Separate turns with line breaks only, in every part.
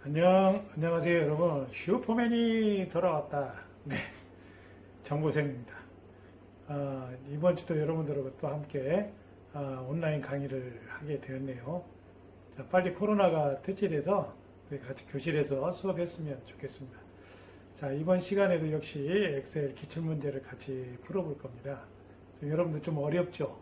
안녕하세요 여러분. 슈퍼맨이 돌아왔다. 네, 정보생입니다. 이번 주도 여러분들하고 또 함께 온라인 강의를 하게 되었네요. 자, 빨리 코로나가 퇴치돼서 우리 같이 교실에서 수업했으면 좋겠습니다. 자, 이번 시간에도 역시 엑셀 기출문제를 같이 풀어볼 겁니다. 여러분들 좀 어렵죠?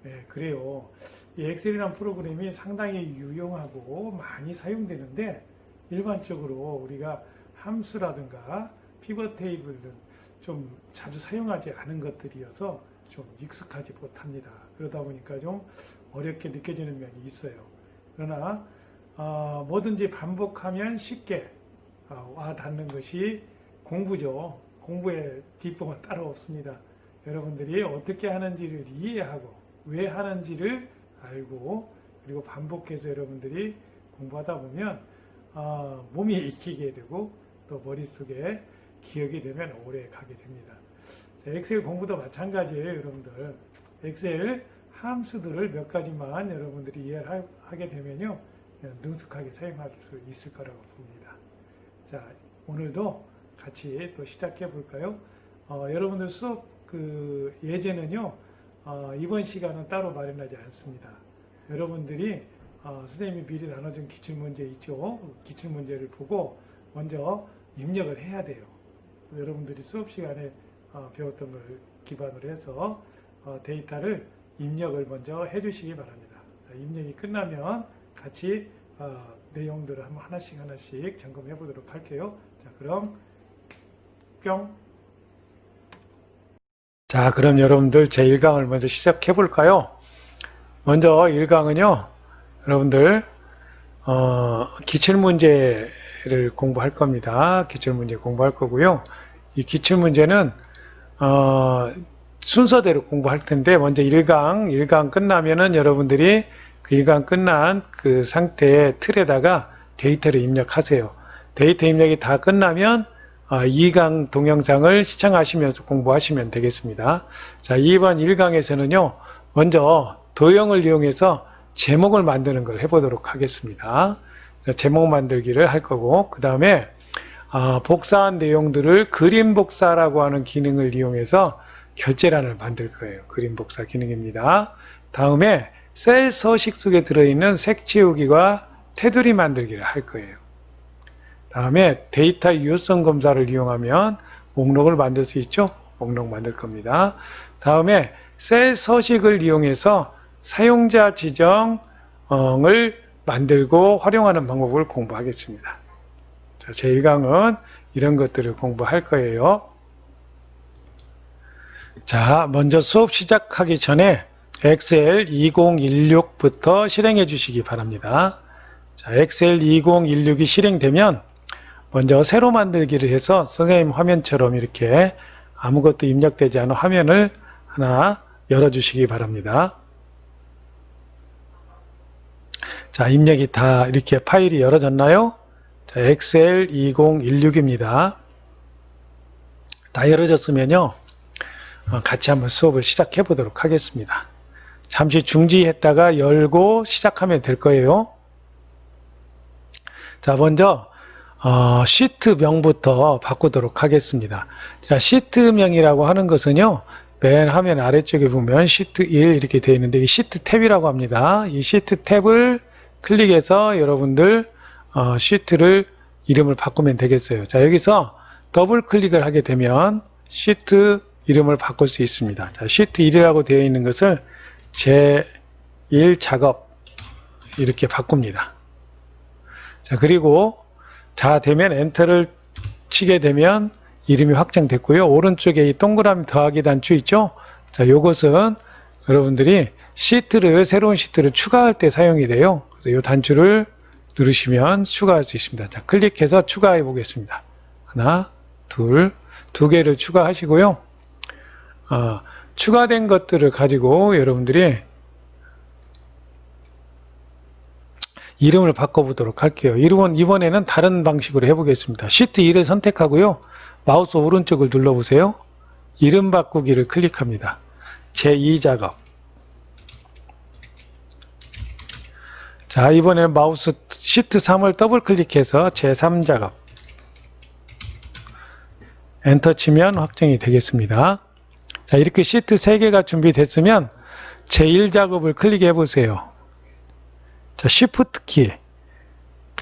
네, 그래요. 이 엑셀이라는 프로그램이 상당히 유용하고 많이 사용되는데 일반적으로 우리가 함수라든가 피벗 테이블 등 좀 자주 사용하지 않은 것들이어서 좀 익숙하지 못합니다. 그러다 보니까 좀 어렵게 느껴지는 면이 있어요. 그러나 뭐든지 반복하면 쉽게 와 닿는 것이 공부죠. 공부의 비법은 따로 없습니다. 여러분들이 어떻게 하는지를 이해하고 왜 하는지를 알고 그리고 반복해서 여러분들이 공부하다 보면 몸이 익히게 되고 또 머릿속에 기억이 되면 오래 가게 됩니다. 자, 엑셀 공부도 마찬가지예요. 여러분들 엑셀 함수들을 몇 가지만 여러분들이 이해를 하게 되면요 능숙하게 사용할 수 있을 거라고 봅니다. 자, 오늘도 같이 또 시작해 볼까요? 여러분들 수업 예제는요 이번 시간은 따로 마련하지 않습니다. 여러분들이 선생님이 미리 나눠준 기출문제 있죠. 기출문제를 보고 먼저 입력을 해야 돼요. 여러분들이 수업 시간에 배웠던 걸 기반으로 해서 데이터를 입력을 먼저 해주시기 바랍니다. 자, 입력이 끝나면 같이 내용들을 한번 하나씩 점검해 보도록 할게요. 자, 그럼 뿅. 자, 그럼 여러분들 제 1강을 먼저 시작해 볼까요? 먼저 1강은요, 여러분들, 기출문제를 공부할 겁니다. 기출문제 공부할 거고요. 이 기출문제는, 순서대로 공부할 텐데, 먼저 1강 끝나면은 여러분들이 그 1강 끝난 그 상태의 틀에다가 데이터를 입력하세요. 데이터 입력이 다 끝나면 2강 동영상을 시청하시면서 공부하시면 되겠습니다. 자, 이번 1강에서는요, 먼저 도형을 이용해서 제목을 만드는 걸 해보도록 하겠습니다. 제목 만들기를 할 거고, 그 다음에 복사한 내용들을 그림 복사라고 하는 기능을 이용해서 결제란을 만들 거예요. 그림 복사 기능입니다. 다음에 셀 서식 속에 들어있는 색 채우기와 테두리 만들기를 할 거예요. 다음에 데이터 유효성 검사를 이용하면 목록을 만들 수 있죠? 목록 만들 겁니다. 다음에 셀 서식을 이용해서 사용자 지정을 만들고 활용하는 방법을 공부하겠습니다. 자, 제 1강은 이런 것들을 공부할 거예요. 자, 먼저 수업 시작하기 전에 엑셀 2016부터 실행해 주시기 바랍니다. 자, 엑셀 2016이 실행되면 먼저 새로 만들기를 해서 선생님 화면처럼 이렇게 아무것도 입력되지 않은 화면을 하나 열어주시기 바랍니다. 자, 입력이 다 이렇게 파일이 열어졌나요? 자, 엑셀 2016입니다. 다 열어졌으면요, 같이 한번 수업을 시작해 보도록 하겠습니다. 잠시 중지했다가 열고 시작하면 될 거예요. 자, 먼저 시트명부터 바꾸도록 하겠습니다. 자, 시트명이라고 하는 것은요, 맨 화면 아래쪽에 보면 시트 1 이렇게 되어 있는데 이 시트 탭이라고 합니다. 이 시트 탭을 클릭해서 여러분들 시트를 이름을 바꾸면 되겠어요. 자, 여기서 더블 클릭을 하게 되면 시트 이름을 바꿀 수 있습니다. 자, 시트 1이라고 되어 있는 것을 제1 작업 이렇게 바꿉니다. 자, 그리고 다 되면 엔터를 치게 되면 이름이 확정됐고요. 오른쪽에 이 동그라미 더하기 단추 있죠? 자, 요것은 여러분들이 새로운 시트를 추가할 때 사용이 돼요. 그래서 이 단추를 누르시면 추가할 수 있습니다. 자, 클릭해서 추가해 보겠습니다. 하나, 두 개를 추가하시고요. 추가된 것들을 가지고 여러분들이 이름을 바꿔보도록 할게요. 이번에는 다른 방식으로 해보겠습니다. 시트 1을 선택하고요. 마우스 오른쪽을 눌러보세요. 이름 바꾸기를 클릭합니다. 제2 작업. 자, 이번에는 마우스 시트 3을 더블 클릭해서 제3작업. 엔터 치면 확정이 되겠습니다. 자, 이렇게 시트 3개가 준비됐으면 제1작업을 클릭해 보세요. 자, Shift 키.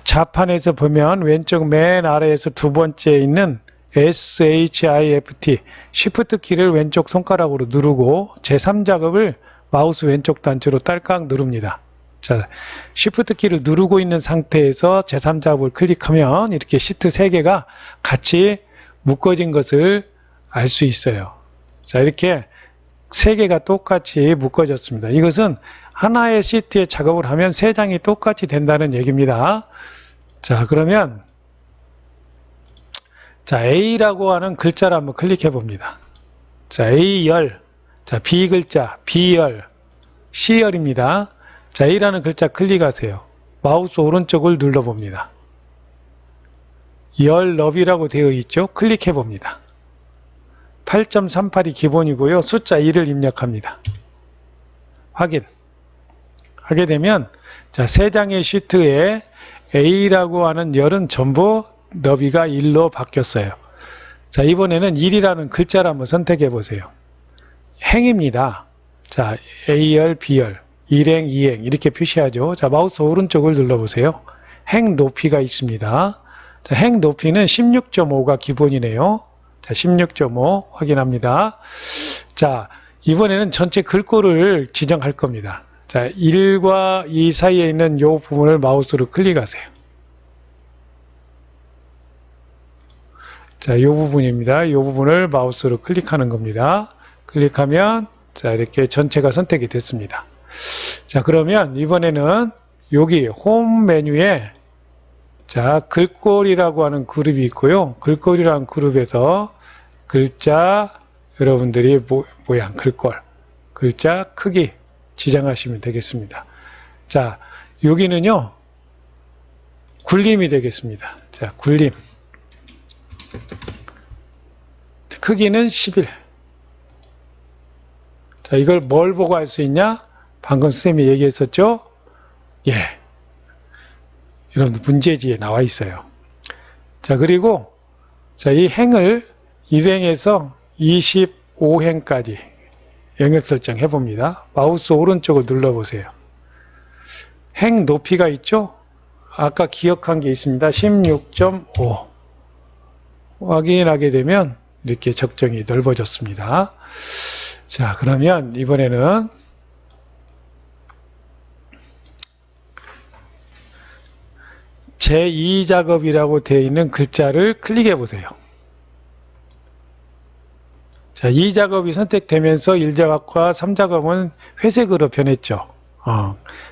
좌판에서 보면 왼쪽 맨 아래에서 두 번째에 있는 SHIFT, Shift 키를 왼쪽 손가락으로 누르고 제3작업을 마우스 왼쪽 단추로 딸깍 누릅니다. 자, Shift 키를 누르고 있는 상태에서 제3작업을 클릭하면 이렇게 시트 3개가 같이 묶어진 것을 알 수 있어요. 자, 이렇게 3개가 똑같이 묶어졌습니다. 이것은 하나의 시트에 작업을 하면 3장이 똑같이 된다는 얘기입니다. 자, 그러면 자, A라고 하는 글자를 한번 클릭해 봅니다. 자, A열, 자, B 글자, B열, C열입니다. 자, A라는 글자 클릭하세요. 마우스 오른쪽을 눌러봅니다. 열 너비라고 되어 있죠? 클릭해 봅니다. 8.38이 기본이고요. 숫자 2를 입력합니다. 확인. 하게 되면 자, 3장의 시트에 A라고 하는 열은 전부 너비가 1로 바뀌었어요. 자, 이번에는 1이라는 글자를 한번 선택해 보세요. 행입니다. 자, A열, B열, 1행, 2행 이렇게 표시하죠. 자, 마우스 오른쪽을 눌러보세요. 행 높이가 있습니다. 자, 행 높이는 16.5가 기본이네요. 자, 16.5 확인합니다. 자, 이번에는 전체 글꼴을 지정할 겁니다. 자, 1과 2 사이에 있는 이 부분을 마우스로 클릭하세요. 자, 이 부분입니다. 이 부분을 마우스로 클릭하는 겁니다. 클릭하면 자, 이렇게 전체가 선택이 됐습니다. 자, 그러면 이번에는 여기 홈 메뉴에 자, 글꼴이라고 하는 그룹이 있고요. 글꼴이라는 그룹에서 글자 여러분들이 모양 글꼴 글자 크기 지정하시면 되겠습니다. 자, 여기는요 굴림이 되겠습니다. 자, 굴림 크기는 11. 자, 이걸 뭘 보고 할 수 있냐? 방금 선생님이 얘기했었죠? 예. 여러분들 문제지에 나와 있어요. 자, 그리고 자, 이 행을 1행에서 25행까지 영역 설정해 봅니다. 마우스 오른쪽을 눌러보세요. 행 높이가 있죠? 아까 기억한 게 있습니다. 16.5 확인하게 되면 이렇게 적정이 넓어졌습니다. 자, 그러면 이번에는 제2작업이라고 되어 있는 글자를 클릭해 보세요. 자, 2작업이 선택되면서 1작업과 3작업은 회색으로 변했죠.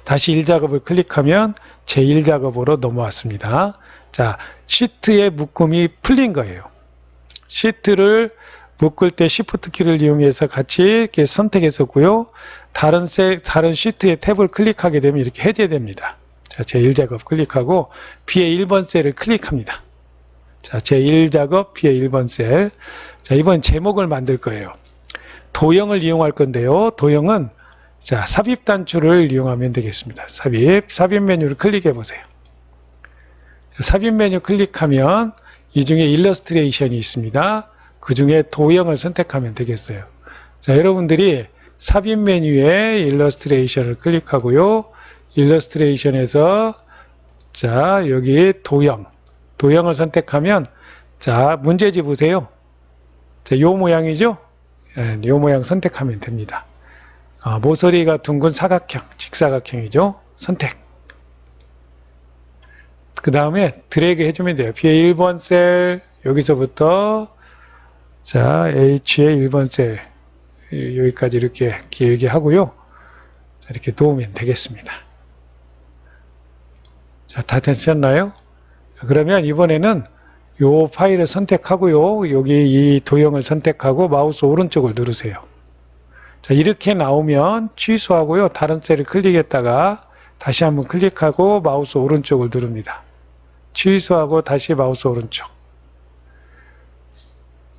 다시 1작업을 클릭하면 제1작업으로 넘어왔습니다. 자, 시트의 묶음이 풀린 거예요. 시트를 묶을 때 Shift 키를 이용해서 같이 이렇게 선택했었고요. 다른 시트의 탭을 클릭하게 되면 이렇게 해제됩니다. 자, 제1작업 클릭하고 B의 1번 셀을 클릭합니다. 자, 제1작업 B의 1번 셀. 자, 이번 제목을 만들 거예요. 도형을 이용할 건데요. 도형은 자, 삽입 단추를 이용하면 되겠습니다. 삽입 메뉴를 클릭해 보세요. 자, 삽입 메뉴 클릭하면 이 중에 일러스트레이션이 있습니다. 그 중에 도형을 선택하면 되겠어요. 자, 여러분들이 삽입 메뉴에 일러스트레이션을 클릭하고요. 일러스트레이션에서 자, 여기 도형을 선택하면 자, 문제지 보세요. 자, 요 모양이죠? 예, 요 모양 선택하면 됩니다. 모서리가 둥근 사각형, 직사각형이죠? 선택. 그 다음에 드래그 해주면 돼요. B의 1번 셀, 여기서부터 자, H의 1번 셀, 여기까지 이렇게 길게 하고요. 자, 이렇게 놓으면 되겠습니다. 자, 다 되셨나요? 그러면 이번에는 요 파일을 선택하고요. 여기 이 도형을 선택하고 마우스 오른쪽을 누르세요. 자, 이렇게 나오면 취소하고요. 다른 셀을 클릭했다가 다시 한번 클릭하고 마우스 오른쪽을 누릅니다. 취소하고 다시 마우스 오른쪽.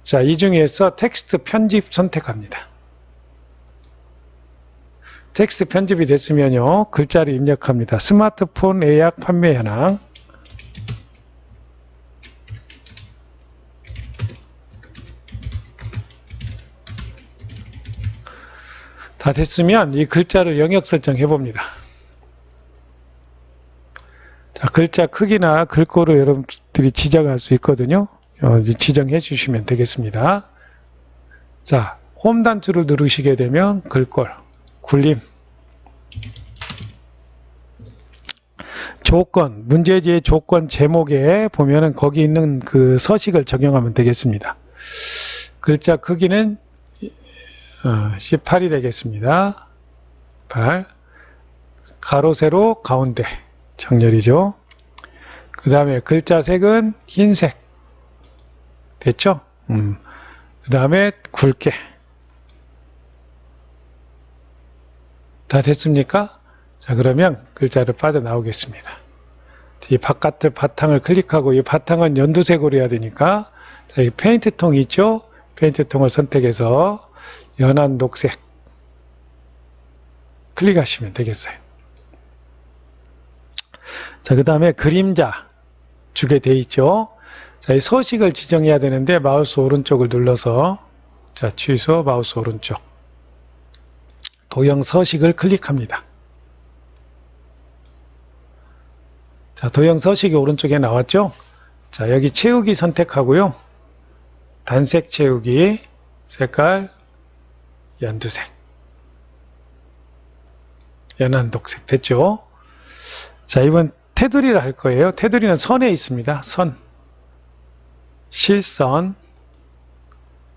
자, 이 중에서 텍스트 편집 선택합니다. 텍스트 편집이 됐으면요. 글자를 입력합니다. 스마트폰 예약 판매 현황. 다 됐으면 이 글자를 영역 설정해 봅니다. 자, 글자 크기나 글꼴을 여러분들이 지정할 수 있거든요. 지정해 주시면 되겠습니다. 자, 홈 단추를 누르시게 되면 글꼴, 굴림, 조건, 문제지의 조건 제목에 보면은 거기 있는 그 서식을 적용하면 되겠습니다. 글자 크기는 18이 되겠습니다. 8, 가로 세로 가운데 정렬이죠. 그 다음에 글자 색은 흰색 됐죠? 그 다음에 굵게 다 됐습니까? 자, 그러면 글자를 빠져나오겠습니다. 이 바깥의 바탕을 클릭하고 이 바탕은 연두색으로 해야 되니까 자, 이 페인트 통 있죠? 페인트 통을 선택해서 연한 녹색 클릭하시면 되겠어요. 자, 그 다음에 그림자 주게 돼 있죠? 자, 이 서식을 지정해야 되는데 마우스 오른쪽을 눌러서 자, 취소 마우스 오른쪽 도형 서식을 클릭합니다. 자, 도형 서식이 오른쪽에 나왔죠? 자, 여기 채우기 선택하고요. 단색 채우기 색깔 연두색 연한 녹색 됐죠? 자, 이번 테두리를 할 거예요. 테두리는 선에 있습니다. 선 실선.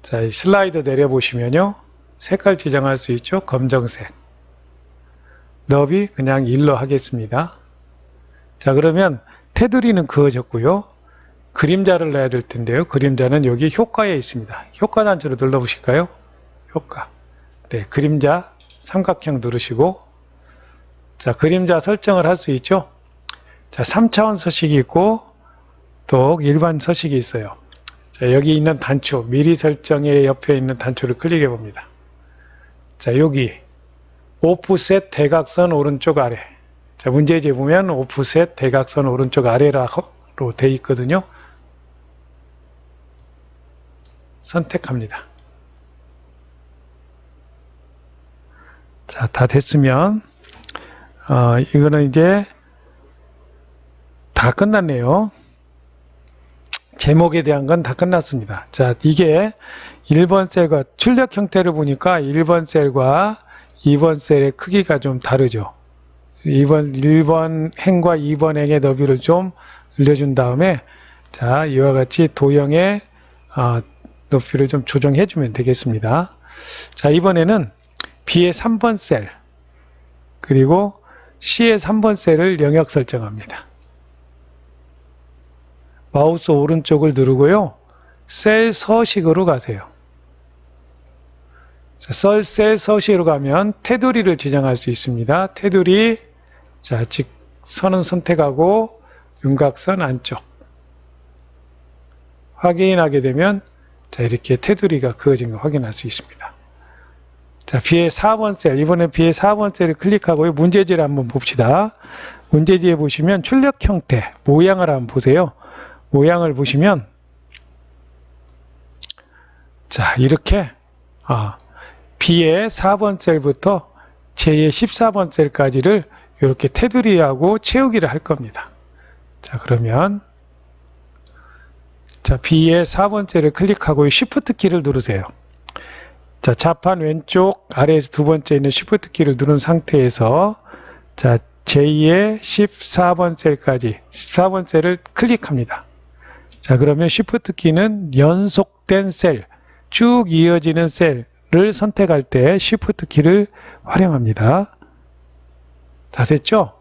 자, 이 슬라이드 내려보시면요. 색깔 지정할 수 있죠. 검정색. 너비 그냥 1로 하겠습니다. 자, 그러면 테두리는 그어졌고요. 그림자를 넣어야 될 텐데요. 그림자는 여기 효과에 있습니다. 효과 단추를 눌러보실까요? 효과. 네, 그림자 삼각형 누르시고 자, 그림자 설정을 할 수 있죠. 자, 3차원 서식이 있고 또 일반 서식이 있어요. 자, 여기 있는 단추, 미리 설정의 옆에 있는 단추를 클릭해 봅니다. 자, 여기 오프셋 대각선 오른쪽 아래. 자, 문제지에 보면 오프셋 대각선 오른쪽 아래로 돼 있거든요. 선택합니다. 자, 다 됐으면 이거는 이제 다 끝났네요. 제목에 대한 건 다 끝났습니다. 자, 이게 1번 셀과 출력 형태를 보니까 1번 셀과 2번 셀의 크기가 좀 다르죠. 1번 행과 2번 행의 너비를 좀 늘려준 다음에 자, 이와 같이 도형의 높이를 좀 조정해 주면 되겠습니다. 자, 이번에는 B의 3번 셀 그리고 C의 3번 셀을 영역 설정합니다. 마우스 오른쪽을 누르고요. 셀 서식으로 가세요. 셀 서식으로 가면 테두리를 지정할 수 있습니다. 테두리, 자, 직선은 선택하고 윤곽선 안쪽. 확인하게 되면 자, 이렇게 테두리가 그어진 거 확인할 수 있습니다. 자, B의 4번 셀, 이번에 B의 4번 셀을 클릭하고요. 문제지를 한번 봅시다. 문제지에 보시면 출력 형태, 모양을 한번 보세요. 모양을 보시면 자, 이렇게 B의 4번 셀부터 J의 14번 셀까지를 이렇게 테두리하고 채우기를 할 겁니다. 자, 그러면 자, B의 4번 셀을 클릭하고 Shift 키를 누르세요. 자, 좌판 왼쪽 아래에서 두 번째 있는 Shift 키를 누른 상태에서 자, J의 14번 셀까지 14번 셀을 클릭합니다. 자, 그러면 Shift 키는 연속된 셀, 쭉 이어지는 셀을 선택할 때 Shift 키를 활용합니다. 다 됐죠?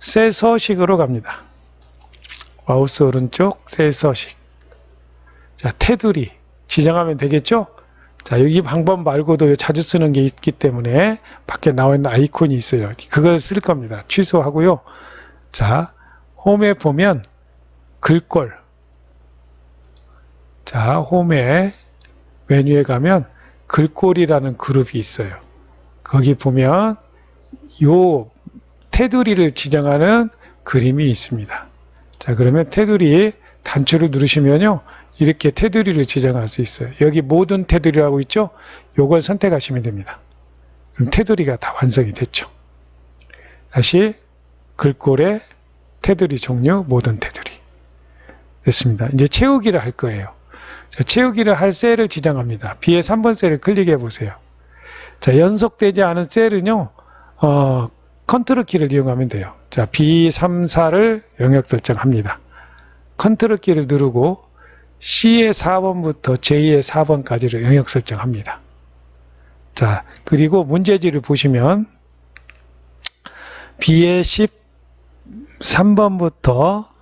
셀 서식으로 갑니다. 마우스 오른쪽 셀 서식. 자, 테두리 지정하면 되겠죠? 자, 여기 방법 말고도 자주 쓰는 게 있기 때문에 밖에 나와 있는 아이콘이 있어요. 그걸 쓸 겁니다. 취소하고요. 자, 홈에 보면 글꼴. 자, 홈에 메뉴에 가면 글꼴이라는 그룹이 있어요. 거기 보면
요 테두리를 지정하는 그림이 있습니다. 자, 그러면 테두리 단추를 누르시면요. 이렇게 테두리를 지정할 수 있어요. 여기 모든 테두리라고 있죠? 요걸 선택하시면 됩니다. 그럼 테두리가 다 완성이 됐죠. 다시 글꼴에 테두리 종류, 모든 테두리. 됐습니다. 이제 채우기를 할 거예요. 자, 채우기를 할 셀을 지정합니다. B의 3번 셀을 클릭해 보세요. 자, 연속되지 않은 셀은요, 컨트롤 키를 이용하면 돼요. 자, B3, 4를 영역 설정합니다. 컨트롤 키를 누르고 C의 4번부터 J의 4번까지를 영역 설정합니다. 자, 그리고 문제지를 보시면 B의 13번부터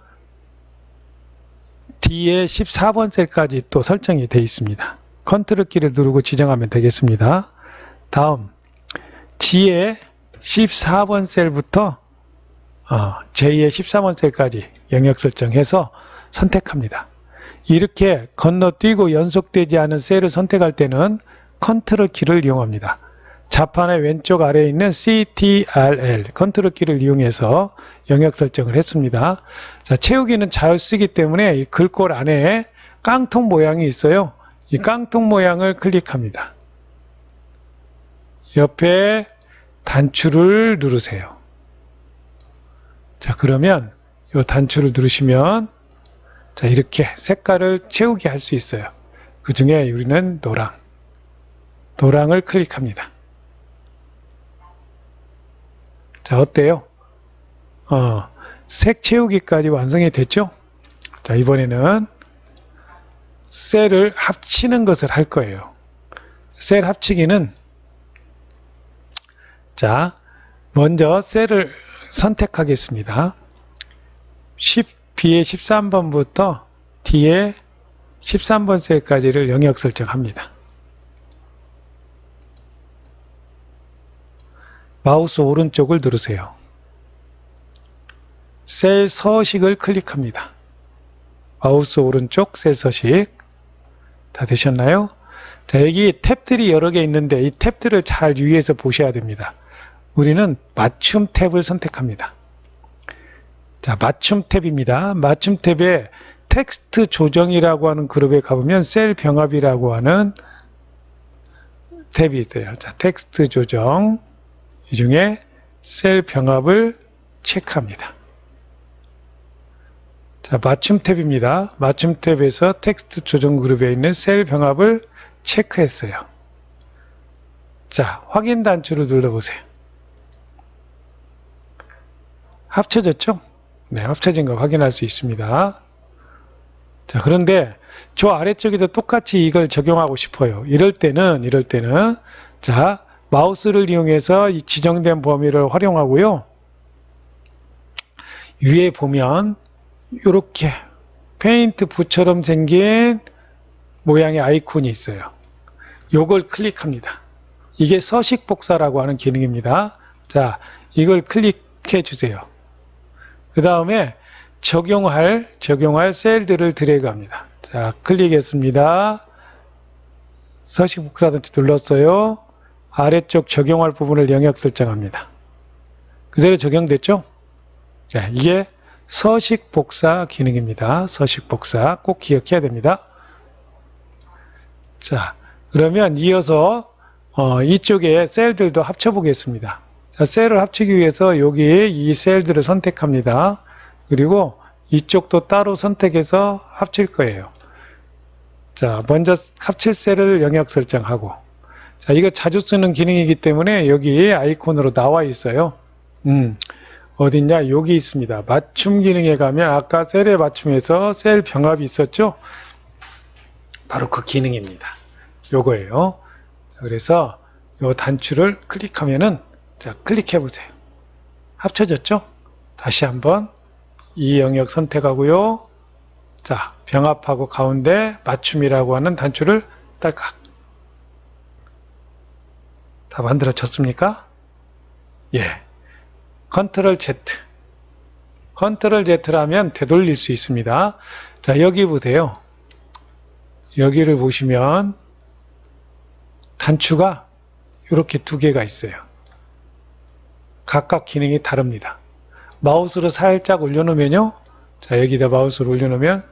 D의 14번 셀까지 또 설정이 되어 있습니다. 컨트롤 키를 누르고 지정하면 되겠습니다. 다음 G의 14번 셀부터 J의 14번 셀까지 영역 설정해서 선택합니다. 이렇게 건너뛰고 연속되지 않은 셀을 선택할 때는 컨트롤 키를 이용합니다. 자판의 왼쪽 아래에 있는 CTRL 컨트롤 키를 이용해서 영역 설정을 했습니다. 자, 채우기는 잘 쓰기 때문에 이 글꼴 안에 깡통 모양이 있어요. 이 깡통 모양을 클릭합니다. 옆에 단추를 누르세요. 자, 그러면 이 단추를 누르시면 자, 이렇게 색깔을 채우게 할 수 있어요. 그 중에 우리는 노랑을 클릭합니다. 자, 어때요? 색 채우기까지 완성이 됐죠? 자, 이번에는 셀을 합치는 것을 할 거예요. 셀 합치기는 자, 먼저 셀을 선택하겠습니다. B의 13번부터 D의 13번 셀까지를 영역 설정합니다. 마우스 오른쪽을 누르세요. 셀 서식을 클릭합니다. 마우스 오른쪽 셀 서식. 다 되셨나요? 자, 여기 탭들이 여러 개 있는데 이 탭들을 잘 유의해서 보셔야 됩니다. 우리는 맞춤 탭을 선택합니다. 자, 맞춤 탭입니다. 맞춤 탭에 텍스트 조정이라고 하는 그룹에 가보면 셀 병합이라고 하는 탭이 있어요. 자, 텍스트 조정. 이 중에 셀 병합을 체크합니다. 자, 맞춤 탭입니다. 맞춤 탭에서 텍스트 조정 그룹에 있는 셀 병합을 체크했어요. 자, 확인 단추를 눌러보세요. 합쳐졌죠? 네, 합쳐진 거 확인할 수 있습니다. 자, 그런데 저 아래쪽에도 똑같이 이걸 적용하고 싶어요. 이럴 때는 자, 마우스를 이용해서 이 지정된 범위를 활용하고요. 위에 보면 이렇게 페인트 붓처럼 생긴 모양의 아이콘이 있어요. 요걸 클릭합니다. 이게 서식 복사라고 하는 기능입니다. 자, 이걸 클릭해 주세요. 그 다음에 적용할 셀들을 드래그합니다. 자, 클릭했습니다. 서식 복사 단추 눌렀어요. 아래쪽 적용할 부분을 영역 설정합니다. 그대로 적용됐죠? 자, 이게 서식 복사 기능입니다. 서식 복사 꼭 기억해야 됩니다. 자, 그러면 이어서 이쪽에 셀들도 합쳐 보겠습니다. 자, 셀을 합치기 위해서 여기 이 셀들을 선택합니다. 그리고 이쪽도 따로 선택해서 합칠 거예요. 자, 먼저 합칠 셀을 영역 설정하고, 자, 이거 자주 쓰는 기능이기 때문에 여기 아이콘으로 나와 있어요. 어딨냐? 여기 있습니다. 맞춤 기능에 가면 아까 셀에 맞춤해서 셀 병합이 있었죠? 바로 그 기능입니다. 요거예요. 그래서 요 단추를 클릭하면은, 자, 클릭해 보세요. 합쳐졌죠? 다시 한번 이 영역 선택하고요. 자, 병합하고 가운데 맞춤이라고 하는 단추를 딸깍. 다 만들어졌습니까? 예. 컨트롤 Z. 컨트롤 Z라면 되돌릴 수 있습니다. 자, 여기 보세요. 여기를 보시면 단추가 이렇게 두 개가 있어요. 각각 기능이 다릅니다. 마우스로 살짝 올려놓으면요. 자, 여기다 마우스를 올려놓으면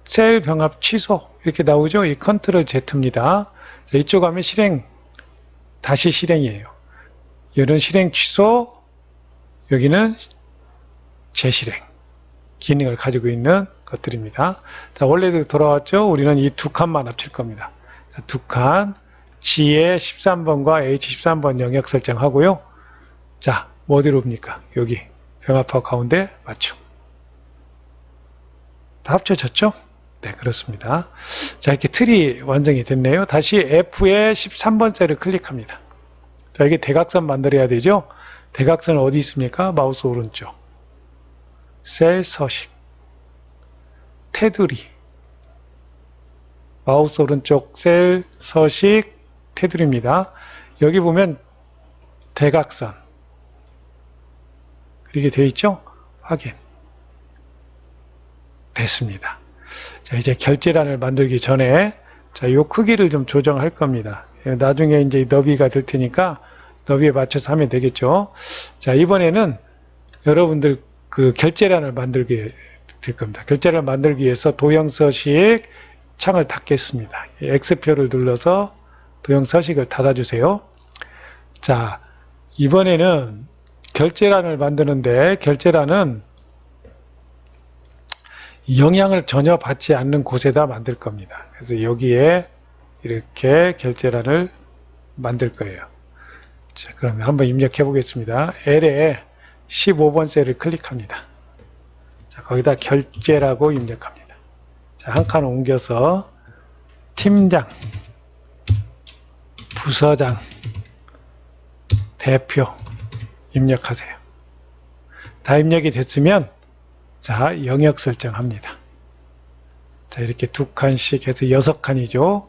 셀 병합 취소 이렇게 나오죠. 이 컨트롤 Z입니다. 자, 이쪽 하면 실행, 다시 실행이에요. 이런 실행 취소, 여기는 재실행 기능을 가지고 있는 것들입니다. 자, 원래대로 돌아왔죠. 우리는 이 두 칸만 합칠 겁니다. 자, 두 칸, G의 13번과 H13번 영역 설정하고요. 자, 뭐 어디로 옵니까? 여기 병합하고 가운데 맞춤. 다 합쳐졌죠? 네, 그렇습니다. 자, 이렇게 틀이 완성이 됐네요. 다시 F의 13번 셀을 클릭합니다. 자, 이게 대각선 만들어야 되죠? 대각선은 어디 있습니까? 마우스 오른쪽. 셀 서식. 테두리. 마우스 오른쪽 셀 서식 테두리입니다. 여기 보면 대각선. 이렇게 되어 있죠? 확인. 됐습니다. 자, 이제 결제란을 만들기 전에 자, 요 크기를 좀 조정할 겁니다. 나중에 이제 너비가 될 테니까 너비에 맞춰서 하면 되겠죠. 자, 이번에는 여러분들 그 결제란을 만들게 될 겁니다. 결제란을 만들기 위해서 도형 서식 창을 닫겠습니다. X표를 눌러서 도형 서식을 닫아주세요. 자, 이번에는 결제란을 만드는데 결제란은 영향을 전혀 받지 않는 곳에다 만들 겁니다. 그래서 여기에 이렇게 결제란을 만들 거예요. 자, 그러면 한번 입력해 보겠습니다. L에 15번 셀을 클릭합니다. 자, 거기다 결제라고 입력합니다. 자, 한 칸 옮겨서 팀장, 부서장, 대표 입력하세요. 다 입력이 됐으면 자, 영역 설정합니다. 자, 이렇게 두 칸씩 해서 6칸이죠.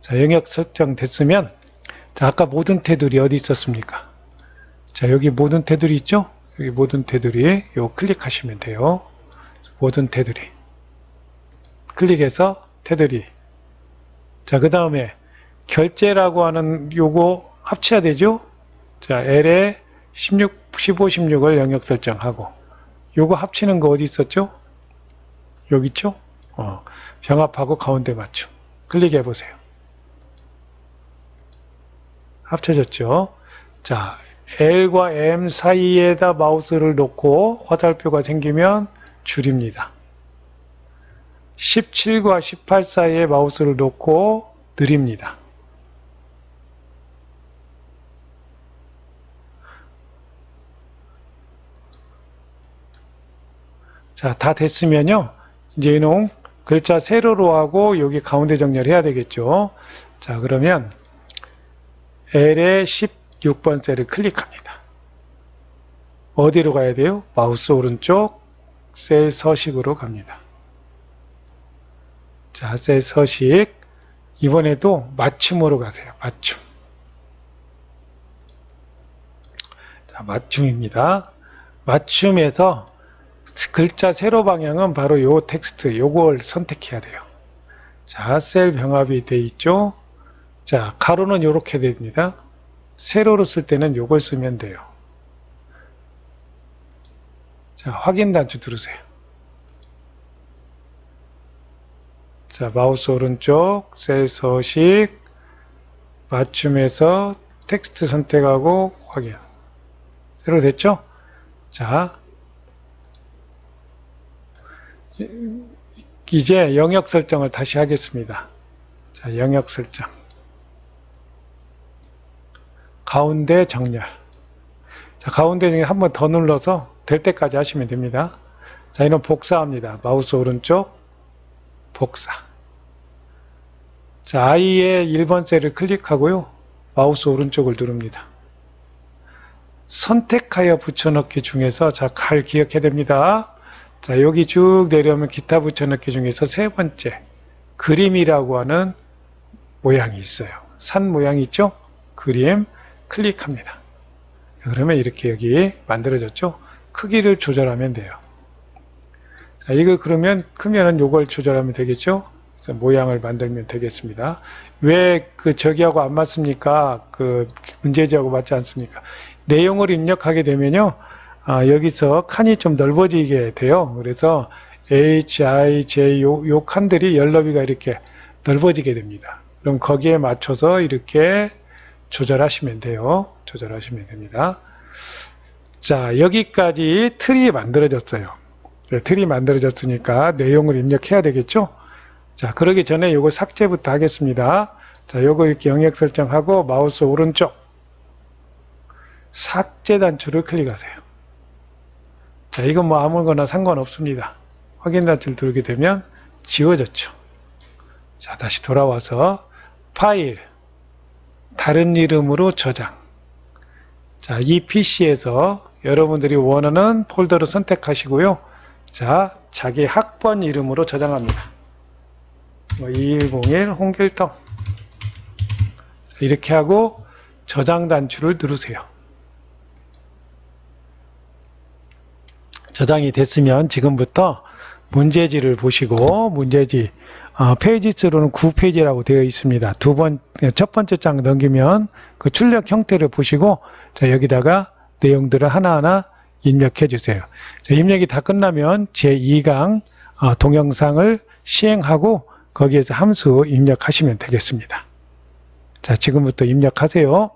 자, 영역 설정 됐으면 자, 아까 모든 테두리 어디 있었습니까? 자, 여기 모든 테두리 있죠? 여기 모든 테두리 요 클릭하시면 돼요. 모든 테두리 클릭해서 테두리. 자, 그 다음에 결제라고 하는 요거 합쳐야 되죠? 자, L에 15, 16을 영역 설정하고 요거 합치는 거 어디 있었죠? 여기 있죠? 병합하고 가운데 맞춤. 클릭해 보세요. 합쳐졌죠? 자, L과 M 사이에다 마우스를 놓고 화살표가 생기면 줄입니다. 17과 18 사이에 마우스를 놓고 느립니다. 자, 다 됐으면요. 이제 이놈 글자 세로로 하고 여기 가운데 정렬해야 되겠죠. 자, 그러면 L의 16번 셀을 클릭합니다. 어디로 가야 돼요? 마우스 오른쪽 셀 서식으로 갑니다. 자, 셀 서식. 이번에도 맞춤으로 가세요. 맞춤. 자, 맞춤입니다. 맞춤에서 글자 세로 방향은 바로 요 텍스트, 요걸 선택해야 돼요. 자, 셀 병합이 돼 있죠? 자, 가로는 요렇게 됩니다. 세로로 쓸 때는 요걸 쓰면 돼요. 자, 확인 단추 누르세요. 자, 마우스 오른쪽 셀 서식 맞춤해서 텍스트 선택하고 확인. 세로 됐죠? 자, 이제 영역 설정을 다시 하겠습니다. 자, 영역 설정. 가운데 정렬. 자, 가운데 중에 한 번 더 눌러서 될 때까지 하시면 됩니다. 자, 이는 복사합니다. 마우스 오른쪽 복사. 자, I의 1번 셀을 클릭하고요. 마우스 오른쪽을 누릅니다. 선택하여 붙여넣기 중에서 자, 잘 기억해야 됩니다. 자, 여기 쭉 내려오면 기타 붙여넣기 중에서 세 번째 그림이라고 하는 모양이 있어요. 산 모양이 있죠? 그림 클릭합니다. 그러면 이렇게 여기 만들어졌죠? 크기를 조절하면 돼요. 자, 이거 그러면 크면은 요걸 조절하면 되겠죠? 그래서 모양을 만들면 되겠습니다. 왜 그 저기하고 안 맞습니까? 그 문제지하고 맞지 않습니까? 내용을 입력하게 되면요. 여기서 칸이 좀 넓어지게 돼요. 그래서 H, I, J 요 칸들이 연너비가 이렇게 넓어지게 됩니다. 그럼 거기에 맞춰서 이렇게 조절하시면 돼요. 조절하시면 됩니다. 자, 여기까지 틀이 만들어졌어요. 네, 틀이 만들어졌으니까 내용을 입력해야 되겠죠? 자, 그러기 전에 요거 삭제부터 하겠습니다. 자, 요거 이렇게 영역 설정하고 마우스 오른쪽 삭제 단추를 클릭하세요. 자, 이건 뭐 아무거나 상관없습니다. 확인 단추를 누르게 되면 지워졌죠. 자, 다시 돌아와서 파일, 다른 이름으로 저장. 자, 이 PC에서 여러분들이 원하는 폴더를 선택하시고요. 자, 자기 학번 이름으로 저장합니다. 2101 홍길동. 이렇게 하고 저장 단추를 누르세요. 저장이 됐으면 지금부터 문제지를 보시고 문제지 페이지 수로는 9페이지라고 되어 있습니다. 첫 번째 장 넘기면 그 출력 형태를 보시고 자, 여기다가 내용들을 하나하나 입력해 주세요. 자, 입력이 다 끝나면 제2강 동영상을 시행하고 거기에서 함수 입력하시면 되겠습니다. 자, 지금부터 입력하세요.